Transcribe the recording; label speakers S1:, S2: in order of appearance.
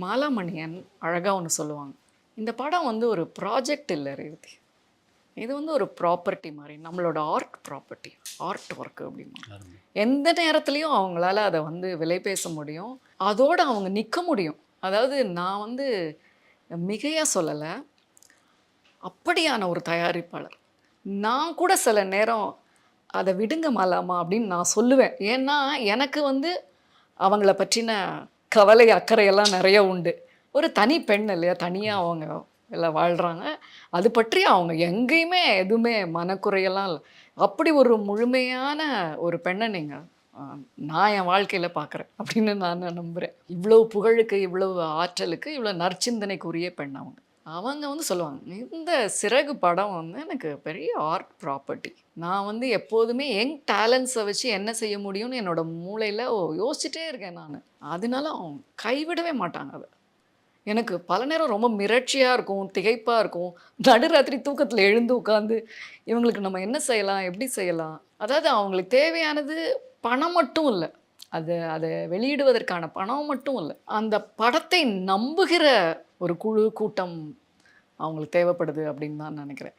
S1: மாலாமணியன் அழகாக ஒன்று சொல்லுவாங்க. இந்த படம் வந்து ஒரு ப்ராஜெக்ட் இல்லை ரேவதி. இது வந்து ஒரு ப்ராப்பர்ட்டி மாதிரி, நம்மளோட ஆர்ட் ப்ராப்பர்ட்டி, ஆர்ட் ஒர்க்கு அப்படிமா. எந்த நேரத்துலையும் அவங்களால அதை வந்து விலை பேச முடியும், அதோடு அவங்க நிற்க முடியும். அதாவது நான் வந்து மிகையாக சொல்லலை, அப்படியான ஒரு தயாரிப்பாளர். நான் கூட சில நேரம் அதை விடுங்க மாலாமா அப்படின்னு நான் சொல்லுவேன். ஏன்னா எனக்கு வந்து அவங்கள பற்றின கவலை அக்கறையெல்லாம் நிறைய உண்டு. ஒரு தனி பெண் இல்லையா, தனியாக அவங்க எல்லாம் வாழ்கிறாங்க. அது பற்றி அவங்க எங்கேயுமே எதுவுமே மனக்குறையெல்லாம் இல்லை. அப்படி ஒரு முழுமையான ஒரு பெண்ணை நீங்கள் நான் என் வாழ்க்கையில் பார்க்குறேன் அப்படின்னு நான் நம்புகிறேன். இவ்வளோ புகழுக்கு, இவ்வளோ ஆற்றலுக்கு, இவ்வளோ நற்சிந்தனைக்குரிய பெண் அவங்க. அவங்க வந்து சொல்லுவாங்க, இந்த சிறகு படம் வந்து எனக்கு பெரிய ஆர்ட் ப்ராப்பர்ட்டி. நான் வந்து எப்போதுமே யங் டேலண்ட்ஸை வச்சு என்ன செய்ய முடியும்னு என்னோட மூளையில் யோசிச்சுட்டே இருக்கேன் நான். அதனால அவங்க கைவிடவே மாட்டாங்க அதை. எனக்கு பல நேரம் ரொம்ப மிரட்சியாக இருக்கும், திகைப்பாக இருக்கும். நடுராத்திரி தூக்கத்தில் எழுந்து உட்காந்து இவங்களுக்கு நம்ம என்ன செய்யலாம், எப்படி செய்யலாம். அதாவது அவங்களுக்கு தேவையானது பணம் மட்டும் இல்லை, அதை வெளியிடுவதற்கான பணம் மட்டும் இல்லை, அந்த படத்தை நம்புகிற ஒரு குழு கூட்டம் அவங்களுக்கு தேவைப்படுது அப்படின்னு தான் நினைக்கிறேன்.